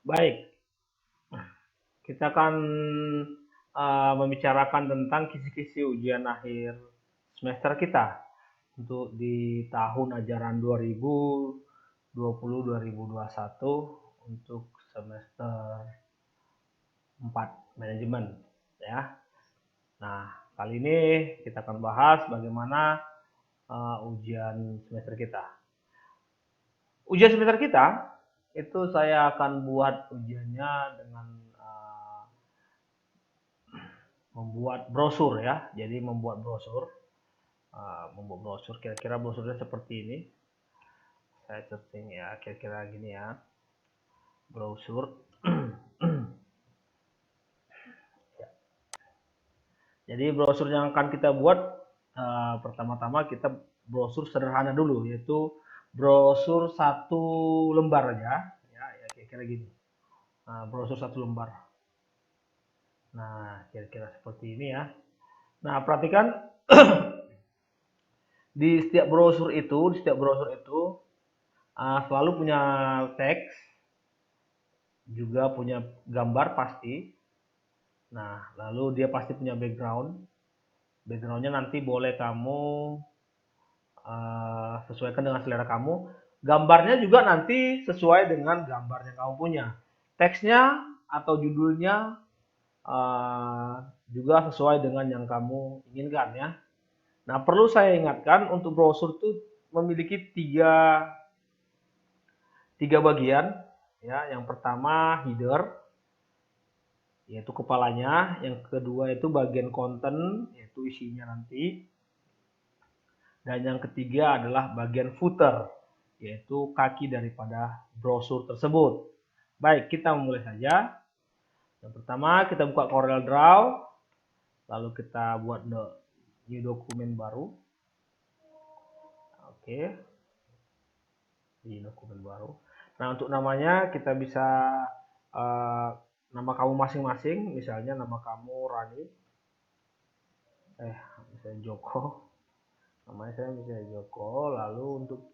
Baik, kita akan membicarakan tentang kisi-kisi ujian akhir semester kita untuk di tahun ajaran 2020-2021 untuk semester 4 manajemen ya. Nah, kali ini kita akan bahas bagaimana ujian semester kita. Ujian semester kita itu saya akan buat ujiannya dengan membuat brosur ya. Jadi membuat brosur kira-kira brosurnya seperti ini. Saya searching ya, kira-kira gini ya. Brosur. Jadi brosur yang akan kita buat pertama-tama kita brosur sederhana dulu, yaitu brosur satu lembar aja, ya kira-kira gini. Nah, brosur satu lembar. Nah, kira-kira seperti ini ya. Nah, perhatikan di setiap brosur itu selalu punya teks, juga punya gambar pasti. Nah, lalu dia pasti punya background. Backgroundnya nanti boleh kamu sesuaikan dengan selera kamu. Gambarnya juga nanti sesuai dengan gambar yang kamu punya. Teksnya atau judulnya juga sesuai dengan yang kamu inginkan ya. Nah, perlu saya ingatkan untuk brosur itu memiliki tiga bagian ya. Yang pertama header, yaitu kepalanya. Yang kedua itu bagian konten, yaitu isinya nanti. Dan yang ketiga adalah bagian footer, yaitu kaki daripada brosur tersebut. Baik, kita mulai saja. Yang pertama kita buka Corel Draw, lalu kita buat new dokumen baru. Oke, di dokumen baru. Nah, untuk namanya kita bisa nama kamu masing-masing, misalnya nama kamu Rani, misalnya Joko, namanya saya misalnya Joko. Lalu untuk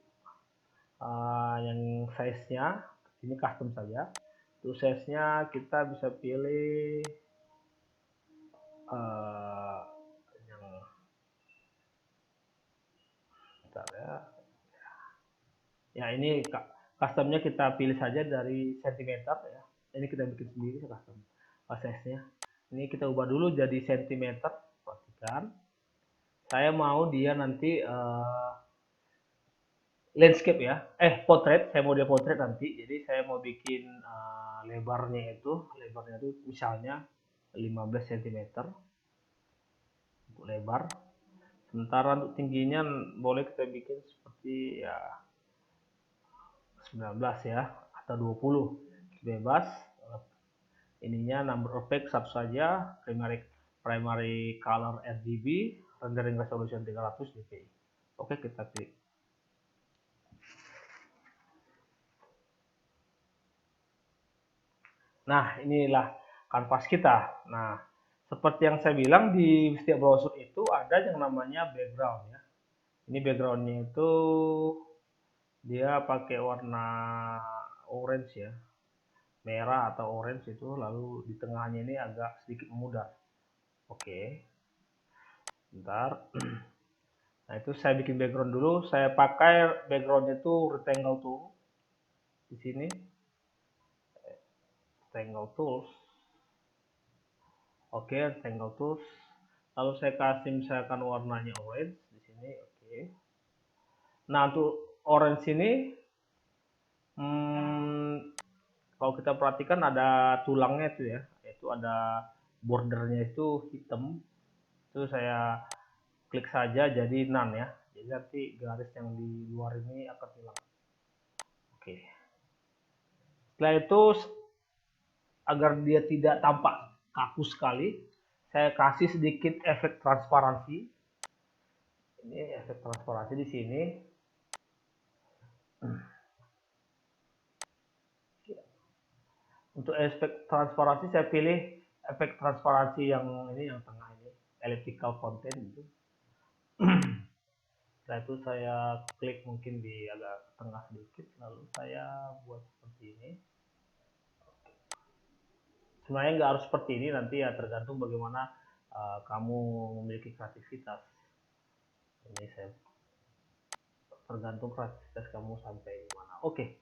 yang size-nya ini custom saja. Untuk size-nya kita bisa pilih yang bentar ya. Ya, ini customnya kita pilih saja dari cm ya. Ini kita bikin sendiri custom size-nya. Ini kita ubah dulu jadi cm. Perhatikan. Saya mau dia nanti landscape ya. Portrait. Saya mau dia portrait nanti. Jadi saya mau bikin lebarnya itu misalnya 15 cm untuk lebar. Sementara untuk tingginya boleh kita bikin seperti ya 19 ya atau 20. Bebas. Ininya number of page satu saja, primary color RGB, rendering resolution 300 dpi. Oke, kita klik. Nah, inilah kanvas kita. Nah, seperti yang saya bilang, di setiap browser itu ada yang namanya background ya. Ini backgroundnya itu dia pakai warna orange ya, merah atau orange itu, lalu di tengahnya ini agak sedikit memudar. Oke, bentar. Nah, itu saya bikin background dulu. Saya pakai backgroundnya itu rectangle tool. Di sini rectangle tools. Oke, rectangle tools. Lalu saya kasih misalkan warnanya orange di sini. Oke. Nah, untuk orange ini kalau kita perhatikan ada tulangnya itu ya. Itu ada bordernya itu hitam. Itu saya klik saja jadi none ya. Jadi nanti garis yang di luar ini akan hilang. Oke. Setelah itu agar dia tidak tampak kaku sekali, saya kasih sedikit efek transparansi. Ini efek transparansi di sini. Untuk efek transparansi saya pilih efek transparansi yang ini, yang tengah ini, elliptical content itu. Setelah itu saya klik mungkin di agak tengah sedikit, lalu saya buat seperti ini. Sebenarnya nggak harus seperti ini, nanti ya tergantung bagaimana kamu memiliki kreativitas. Ini saya tergantung kreativitas kamu sampai di mana. Oke,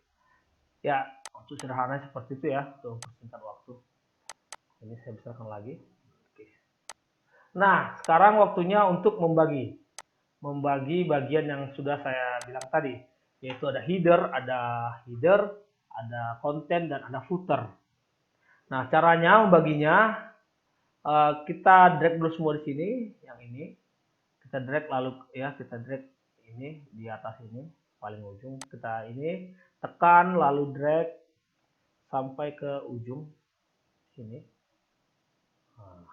ya untuk sederhana seperti itu ya, untuk mempersingkat waktu. Ini saya besarkan lagi. Oke. Nah, sekarang waktunya untuk membagi bagian yang sudah saya bilang tadi, yaitu ada header, ada konten, dan ada footer. Nah, caranya membaginya, kita drag dulu semua di sini, yang ini. Kita drag lalu ya, kita drag ini di atas ini, paling ujung. Kita ini tekan lalu drag sampai ke ujung sini. Nah,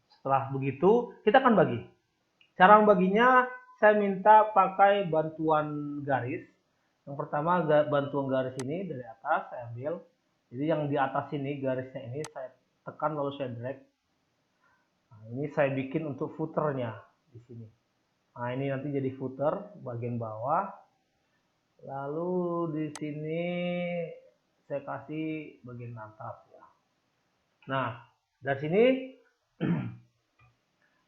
setelah begitu, kita akan bagi. Cara membaginya, saya minta pakai bantuan garis. Yang pertama, bantuan garis ini dari atas saya ambil. Jadi yang di atas ini, garisnya ini saya tekan lalu saya drag. Nah, ini saya bikin untuk footernya di sini. Nah, ini nanti jadi footer bagian bawah. Lalu di sini saya kasih bagian atas ya. Nah, dari sini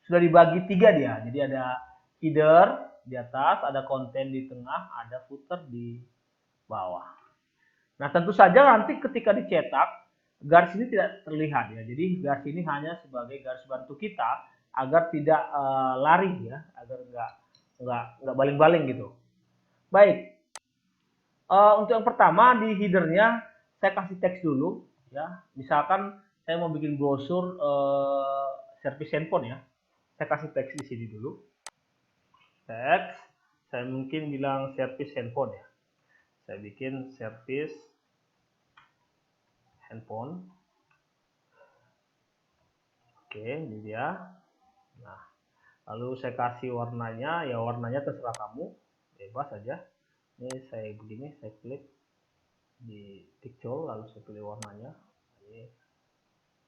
sudah dibagi 3 dia. Jadi ada header di atas, ada konten di tengah, ada footer di bawah. Nah, tentu saja nanti ketika dicetak, garis ini tidak terlihat ya. Jadi garis ini hanya sebagai garis bantu kita agar tidak lari ya, agar nggak baling-baling gitu. Baik, untuk yang pertama di headernya saya kasih teks dulu ya. Misalkan saya mau bikin brosur servis handphone ya. Saya kasih teks di sini dulu. Teks, saya mungkin bilang servis handphone ya. Saya bikin servis handphone. Oke, ini dia. Nah, lalu saya kasih warnanya, ya warnanya terserah kamu, bebas aja. Ini saya begini, saya klik di pixel, lalu saya pilih warnanya.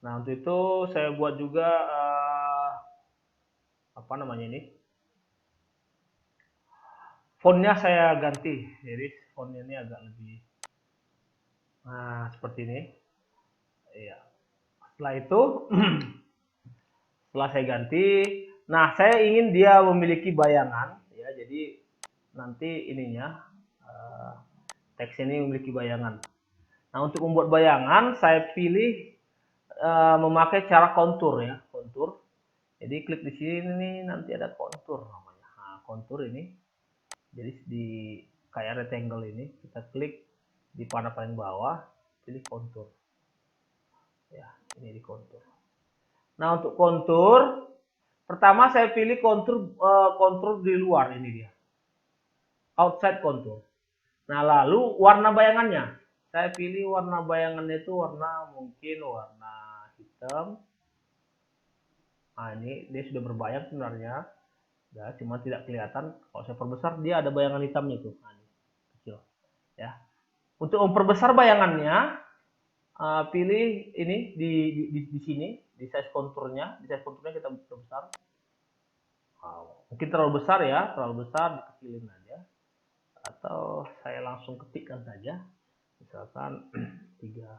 Nah, untuk itu saya buat juga apa namanya ini? Fontnya saya ganti, jadi fontnya ini agak lebih, nah seperti ini. Iya. Setelah itu, setelah saya ganti, nah saya ingin dia memiliki bayangan, ya. Jadi nanti ininya teks ini memiliki bayangan. Nah, untuk membuat bayangan, saya pilih memakai cara kontur ya, kontur. Jadi klik di sini nanti ada kontur namanya. Nah, kontur ini, jadi di kayak rectangle ini, kita klik di panah paling bawah, pilih kontur. Ya, ini di kontur. Nah, untuk kontur, pertama saya pilih kontur di luar ini dia, outside kontur. Nah, lalu warna bayangannya, saya pilih warna bayangannya itu mungkin warna hitam. Nah, ini dia sudah berbayang sebenarnya, ya, cuma tidak kelihatan. Kalau saya perbesar, dia ada bayangan hitamnya tuh. Nah, ini kecil, ya. Untuk memperbesar bayangannya, pilih ini di sini, di size konturnya. Di size konturnya kita perbesar. Mungkin terlalu besar ya, terlalu besar dikecilin aja. Atau saya langsung ketikkan saja, misalkan 30.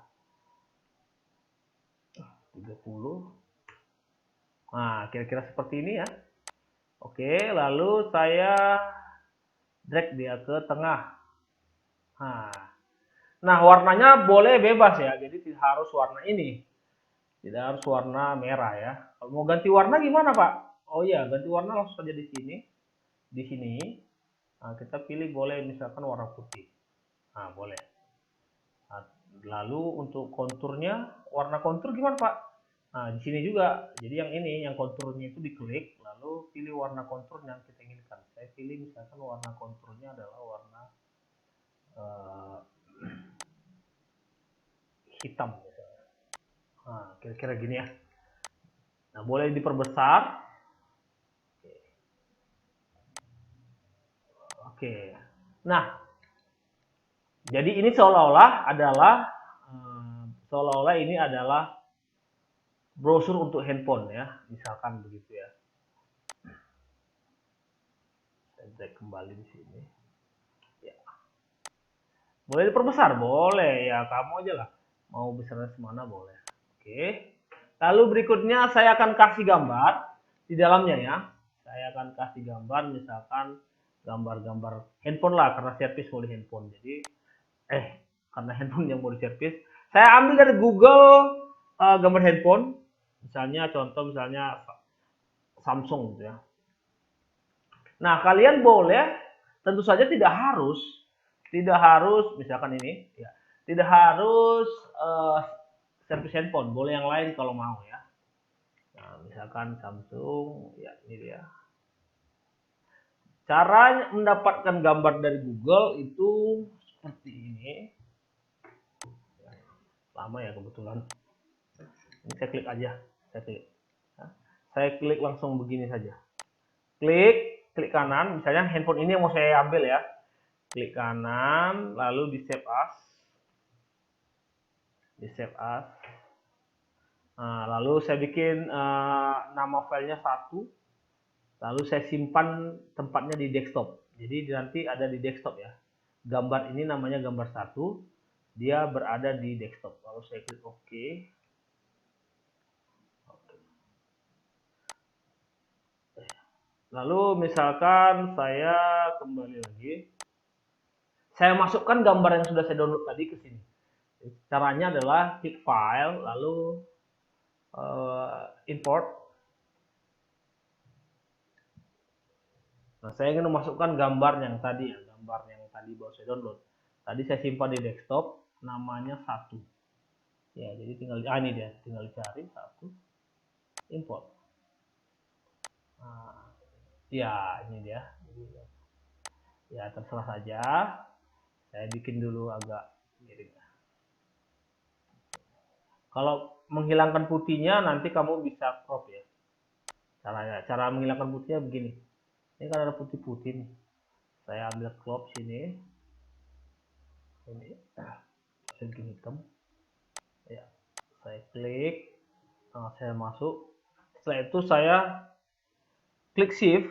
Nah, kira-kira seperti ini ya. Oke, lalu saya drag dia ke tengah. Nah, warnanya boleh bebas ya, jadi tidak harus warna ini. Tidak harus warna merah ya. Kalau mau ganti warna gimana, Pak? Oh iya, ganti warna langsung saja di sini. Di sini. Nah, kita pilih boleh misalkan warna putih. Nah, boleh. Nah, lalu untuk konturnya, warna kontur gimana, Pak? Nah, di sini juga. Jadi yang ini, yang konturnya itu diklik, lalu pilih warna kontur yang kita inginkan. Saya pilih misalkan warna konturnya adalah warna hitam misalnya. Nah, kira-kira gini ya. Nah, boleh diperbesar. Oke. Nah, jadi ini seolah-olah ini adalah brosur untuk handphone ya, misalkan begitu ya. Saya drag kembali di sini. Ya. Boleh diperbesar, boleh ya, kamu aja lah. Mau besarnya semana boleh. Oke. Lalu berikutnya saya akan kasih gambar di dalamnya ya. Saya akan kasih gambar, misalkan gambar-gambar handphone lah, karena servis mau di handphone. Jadi, karena handphone yang mau di servis, saya ambil dari Google gambar handphone. Misalnya contoh misalnya Samsung gitu ya. Nah, kalian boleh, tentu saja tidak harus misalkan ini ya, tidak harus servis handphone, boleh yang lain kalau mau ya. Nah, misalkan Samsung, ya ini dia. Cara mendapatkan gambar dari Google itu seperti ini. Lama ya kebetulan. Ini saya klik aja, saya klik langsung begini saja. Klik kanan, misalnya handphone ini yang mau saya ambil ya. Klik kanan, lalu di save as. Nah, lalu saya bikin nama filenya 1. Lalu saya simpan tempatnya di desktop. Jadi nanti ada di desktop ya. Gambar ini namanya gambar 1. Dia berada di desktop. Lalu saya klik OK. Lalu misalkan saya kembali lagi. Saya masukkan gambar yang sudah saya download tadi ke sini. Caranya adalah klik file, lalu import. Nah, saya ingin memasukkan gambar yang tadi baru saya download. Tadi saya simpan di desktop, namanya 1. Ya, jadi tinggal ini dia, tinggal dicari 1, import. Nah, ya, ini dia. Ya, terserah saja. Saya bikin dulu agak miring. Kalau menghilangkan putihnya nanti kamu bisa crop ya. Cara menghilangkan putihnya begini. Ini kan ada putih-putih nih. Saya ambil crop sini. Ini saya bikin hitam. Ya, saya klik. Nah, saya masuk. Setelah itu saya klik shift.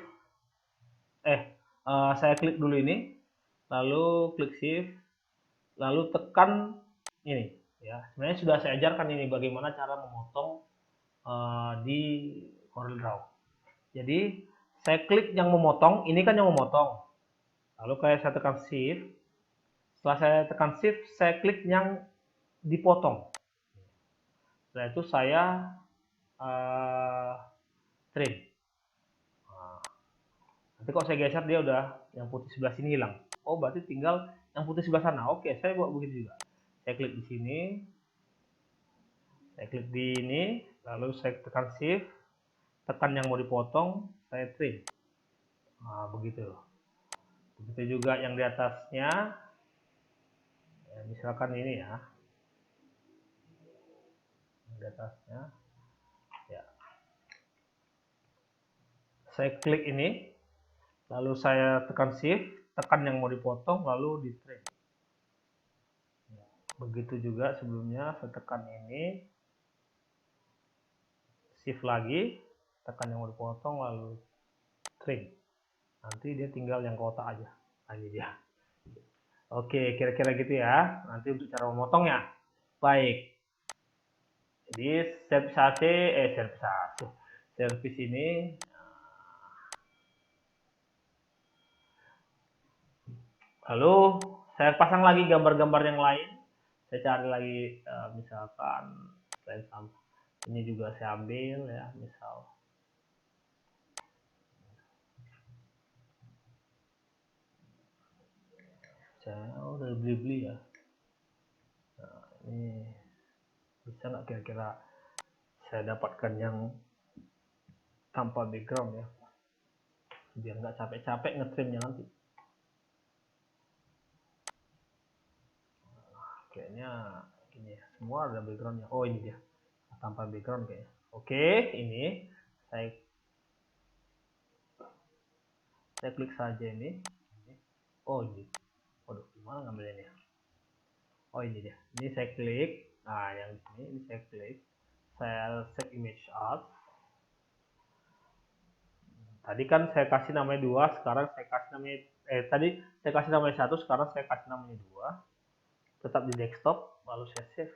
Saya klik dulu ini. Lalu klik shift. Lalu tekan ini. Ya, sebenarnya sudah saya ajarkan ini bagaimana cara memotong di CorelDRAW. Jadi saya klik yang memotong, ini kan yang memotong. Lalu kayak saya tekan shift. Setelah saya tekan shift, saya klik yang dipotong. Setelah itu saya trim. Nah, nanti kalau saya geser dia udah yang putih sebelah sini hilang. Oh, berarti tinggal yang putih sebelah sana. Oke, saya buat begitu juga. Saya klik di sini. Saya klik di ini, lalu saya tekan shift, tekan yang mau dipotong, saya trim. Nah, begitu. Begitu juga yang di atasnya. Ya, misalkan ini ya. Di atasnya. Ya. Saya klik ini, lalu saya tekan shift, tekan yang mau dipotong, lalu di trim. Ya. Begitu juga sebelumnya, saya tekan ini, shift lagi, tekan yang mau dipotong, lalu trim. Nanti dia tinggal yang kotak aja. Nah, ini dia. Oke, kira-kira gitu ya. Nanti untuk cara memotongnya. Baik. Jadi servis ini lalu saya pasang lagi gambar-gambar yang lain. Saya cari lagi misalkan ini juga saya ambil ya, misal saya udah beli ya. Nah, ini bisa nggak kira-kira saya dapatkan yang tanpa background ya, biar nggak capek-capek ngetrimnya nanti. Kayaknya ini ya, semua ada backgroundnya. Oh, ini dia tanpa background kayaknya. Oke, ini saya klik saja ini. Oh, ini. Waduh, gimana ngambilnya? Oh, ini dia. Ini saya klik. Nah, yang ini saya klik. Saya save image as. Tadi kan saya kasih namanya 2, sekarang saya kasih namanya tadi saya kasih namanya 1, sekarang saya kasih namanya 2. Tetap di desktop, lalu saya save.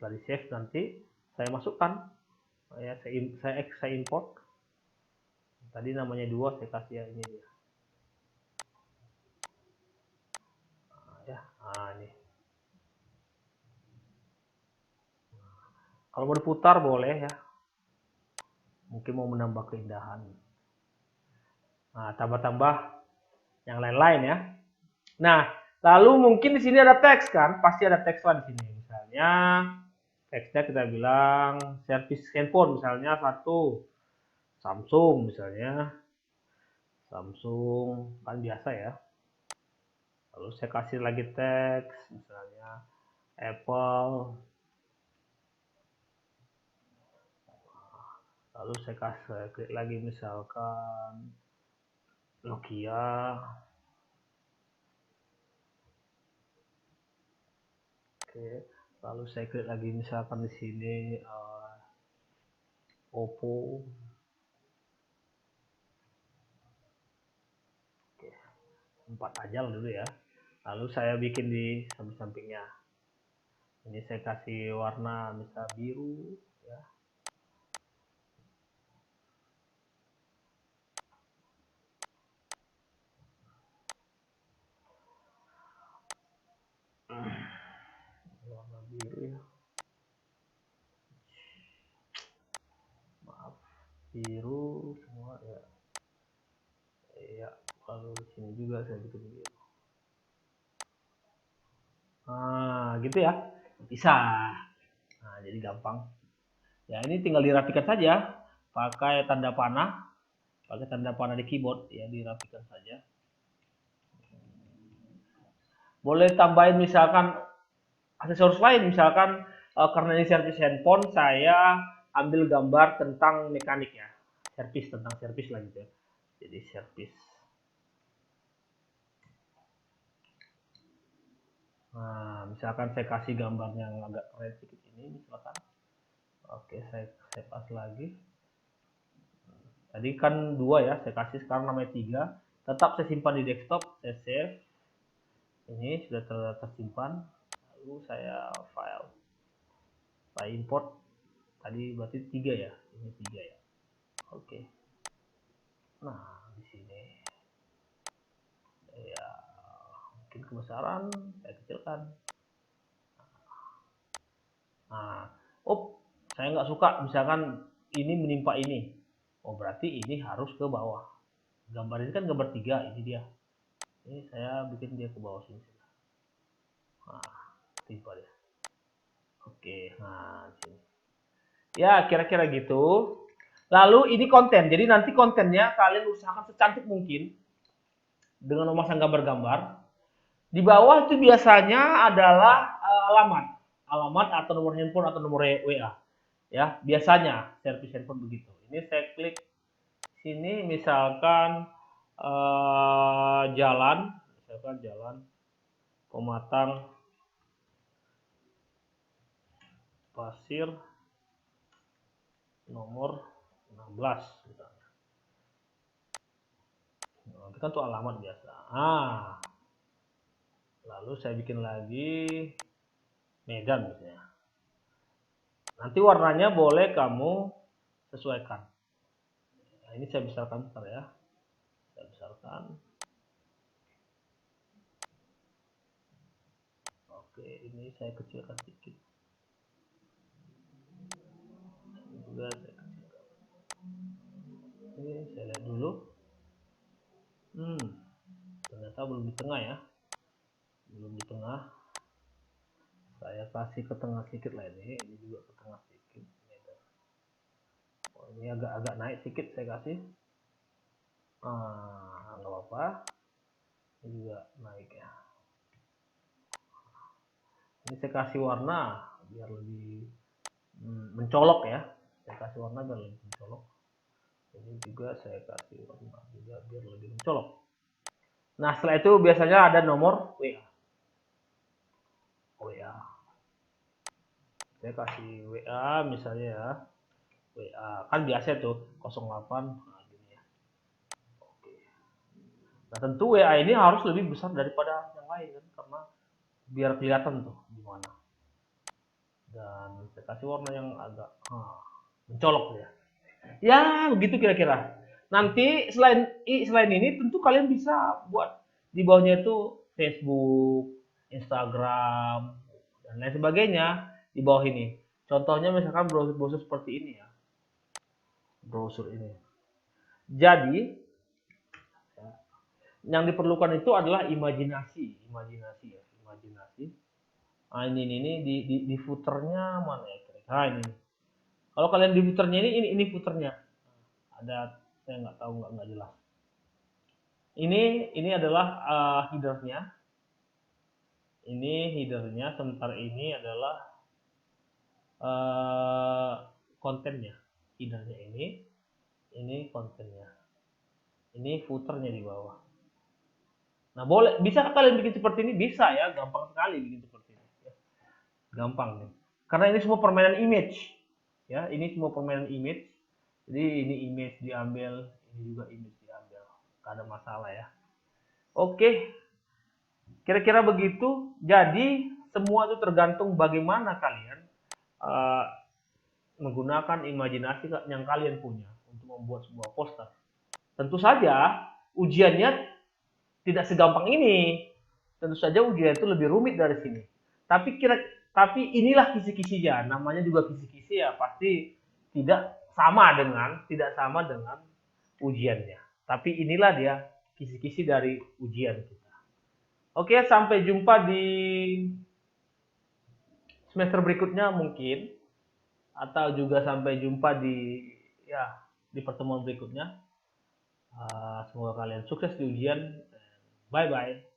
Setelah di save nanti saya masukkan, ya saya import. Tadi namanya 2, saya kasih ya, ini dia. Ya, ini. Kalau mau diputar boleh ya. Mungkin mau menambah keindahan. Nah, tambah-tambah yang lain-lain ya. Nah, lalu mungkin di sini ada teks kan? Pasti ada teks lah di sini. Misalnya teksnya kita bilang servis handphone, misalnya 1 Samsung misalnya. Samsung kan biasa ya. Lalu saya kasih lagi teks misalnya Apple. Lalu saya klik lagi misalkan Nokia. Oke, lalu saya klik lagi misalkan di sini Oppo. Oke, 4 aja dulu ya. Lalu saya bikin di samping-sampingnya. Ini saya kasih warna misal biru ya. Warna biru ya. Maaf, biru semua ya. Iya, lalu di sini juga saya bikin biru. Nah, gitu ya. Bisa. Nah, jadi gampang. Ya, ini tinggal dirapikan saja. Pakai tanda panah. Pakai tanda panah di keyboard ya, dirapikan saja. Boleh tambahin misalkan aksesoris lain, misalkan karena ini servis handphone, saya ambil gambar tentang mekanik ya. Tentang servis lah gitu ya. Jadi servis. Nah, misalkan saya kasih gambar yang agak keren sedikit ini, misalkan. Oke, saya pas lagi. Tadi kan 2 ya, saya kasih sekarang namanya 3. Tetap saya simpan di desktop, saya save. Ini sudah tersimpan. Lalu saya file. Saya import. Tadi berarti 3 ya. Ini 3 ya. Oke. Nah, di sini. Ya, mungkin kebesaran saya kecilkan. Nah, saya nggak suka misalkan ini menimpa ini. Oh, berarti ini harus ke bawah. Gambar ini kan gambar 3, ini dia. Ini saya bikin dia ke bawah sini. Nah, timpa dia. Oke, nah sini. Ya, kira-kira gitu. Lalu ini konten. Jadi nanti kontennya kalian usahakan secantik mungkin dengan memasang gambar-gambar. Di bawah itu biasanya adalah alamat atau nomor handphone atau nomor WA. Ya, biasanya servis handphone begitu. Ini saya klik sini misalkan jalan Pematang Pasir nomor 16 misalnya. Nah, itu kan tuh alamat biasa. Lalu saya bikin lagi Medan misalnya. Nanti warnanya boleh kamu sesuaikan. Nah, ini saya besarkan bentar ya. Saya besarkan. Oke, ini saya kecilkan sedikit. Ini juga saya kecilkan. Ini saya lihat dulu. Ternyata belum di tengah ya. Belum di tengah. Saya kasih ke tengah sedikit lah ini juga ke tengah sedikit. Oh, ini agak naik sedikit saya kasih. Nggak apa-apa. Ini juga naik ya. Ini saya kasih warna biar lebih mencolok ya. Saya kasih warna biar lebih mencolok. Ini juga saya kasih warna juga biar lebih mencolok. Nah, setelah itu biasanya ada nomor WA. Saya kasih WA misalnya ya. WA kan biasa tuh 08. Nah, gini ya. Oke. Nah, tentu WA ini harus lebih besar daripada yang lain kan, karena biar kelihatan tuh gimana. dan saya kasih warna yang agak mencolok ya. Ya, begitu kira-kira. Nanti selain ini tentu kalian bisa buat di bawahnya itu Facebook, Instagram, dan lain sebagainya di bawah ini. Contohnya misalkan browser-browser seperti ini ya. Browser ini. Jadi, yang diperlukan itu adalah imajinasi ya, imajinasi. Nah, ini di footernya mana ya? Nah, ini. Kalau kalian di footernya ini footernya. Ada saya nggak tahu nggak jelas. Ini adalah headernya. Ini headernya. Sementara ini adalah kontennya. Headernya ini kontennya. Ini footernya di bawah. Nah, bisa kalian bikin seperti ini? Bisa ya, gampang sekali bikin seperti ini. Gampang nih. Karena ini semua permainan image. Ya, ini semua permainan image. Jadi ini image diambil, ini juga image diambil. Gak ada masalah ya. Oke. Kira-kira begitu. Jadi semua itu tergantung bagaimana kalian menggunakan imajinasi yang kalian punya untuk membuat sebuah poster. Tentu saja ujiannya tidak segampang ini. Tentu saja ujian itu lebih rumit dari sini. Tapi inilah kisi-kisinya. Namanya juga kisi-kisi ya, pasti tidak sama dengan ujiannya. Tapi inilah dia kisi-kisi dari ujian kita. Oke, sampai jumpa di semester berikutnya mungkin, atau juga sampai jumpa di pertemuan berikutnya. Semoga kalian sukses di ujian. Bye bye.